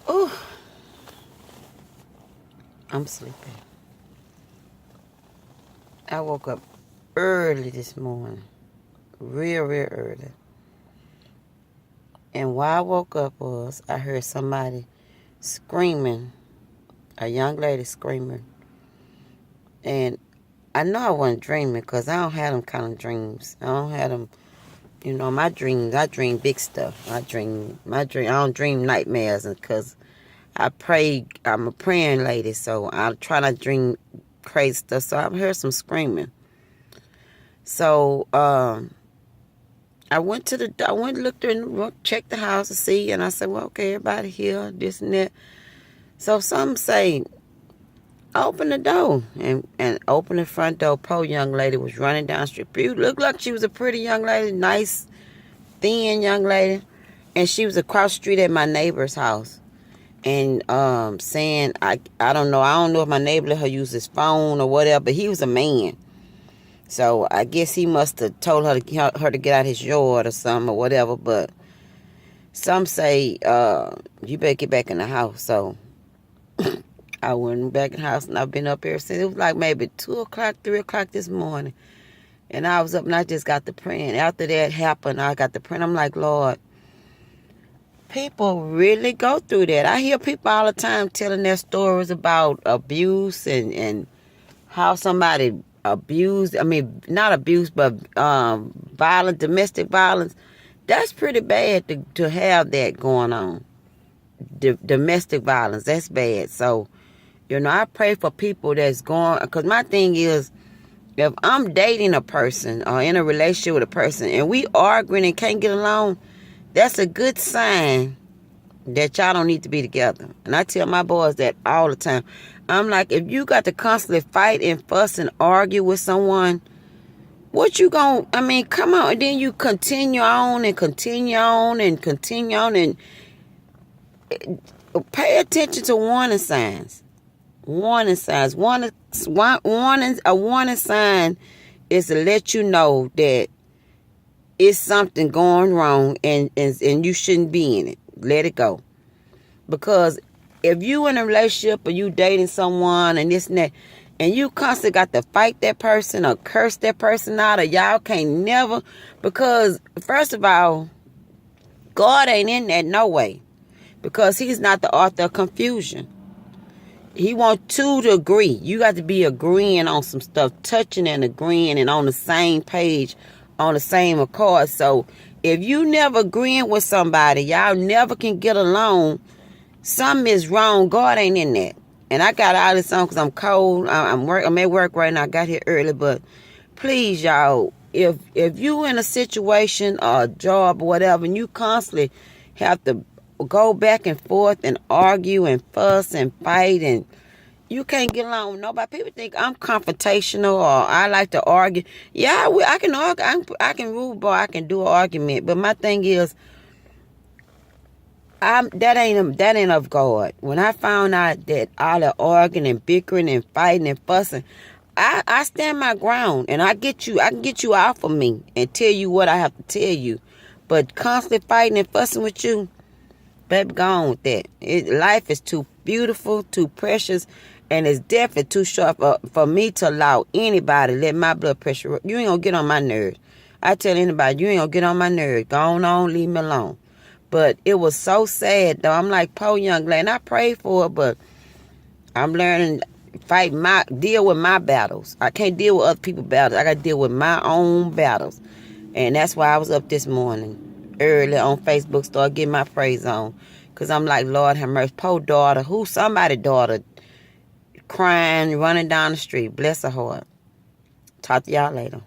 Ooh, I'm sleepy. I woke up early this morning. Real early. And why I woke up was I heard somebody screaming, a young lady screaming. And I know I wasn't dreaming because I don't have them kind of dreams. I don't have them, my dreams, I dream big stuff. I don't dream nightmares because I'm a praying lady, so I try not to dream crazy stuff. So I heard some screaming. So I went looked in, checked the house to see, and I said, well, okay, everybody here, this and that. So some say, open the door, and open the front door. Poor young lady was running down the street. Looked like she was a pretty young lady, nice, thin young lady, and she was across the street at my neighbor's house. And saying, I don't know if my neighbor let her use his phone or whatever, but he was a man. So I guess he must have told her to get out his yard or something or whatever. But some say, you better get back in the house. So I went back in the house, and I've been up here since. It was like maybe 2 o'clock, 3 o'clock this morning. And I was up and I just got to praying. After that happened, I got to praying. I'm like, Lord, people really go through that. I hear people all the time telling their stories about abuse and how somebody abused. I mean, not abuse, but violence, domestic violence. That's pretty bad to have that going on. Domestic violence, that's bad. So, I pray for people that's going, because my thing is, if I'm dating a person or in a relationship with a person and we arguing and can't get along, that's a good sign that y'all don't need to be together. And I tell my boys that all the time. I'm like, if you got to constantly fight and fuss and argue with someone, what you come on. And then you continue on and continue on and continue on and pay attention to warning signs. Warning signs. A warning sign is to let you know that it's something going wrong and you shouldn't be in it. Let it go. Because if you in a relationship or you dating someone and this and that, and you constantly got to fight that person or curse that person out, or y'all can't never, because first of all, God ain't in that no way. Because he's not the author of confusion. He wants two to agree. You got to be agreeing on some stuff, touching and agreeing and on the same page, on the same accord. So if you never agreeing with somebody, y'all never can get along, something is wrong. God ain't in that. And I got all this on because I'm cold. I'm at work right now. I got here early. But please, y'all, if you in a situation or a job or whatever, and you constantly have to go back and forth and argue and fuss and fight, and you can't get along with nobody. People think I'm confrontational or I like to argue. Yeah, I can argue. I can rule, boy. I can do an argument. But my thing is, that ain't of God. When I found out that all the arguing and bickering and fighting and fussing, I stand my ground and I can get you out of me and tell you what I have to tell you. But constantly fighting and fussing with you, baby, go on with that. Life is too beautiful, too precious, and it's definitely too short for me to allow anybody to let my blood pressure. You ain't gonna get on my nerves. I tell anybody, you ain't gonna get on my nerves. Go on, leave me alone. But it was so sad, though. I'm like, poor young lady. And I prayed for her, but I'm learning deal with my battles. I can't deal with other people's battles. I got to deal with my own battles. And that's why I was up this morning early on Facebook, start getting my praise on. Because I'm like, Lord have mercy. Poor daughter. Somebody's daughter crying, running down the street. Bless her heart. Talk to y'all later.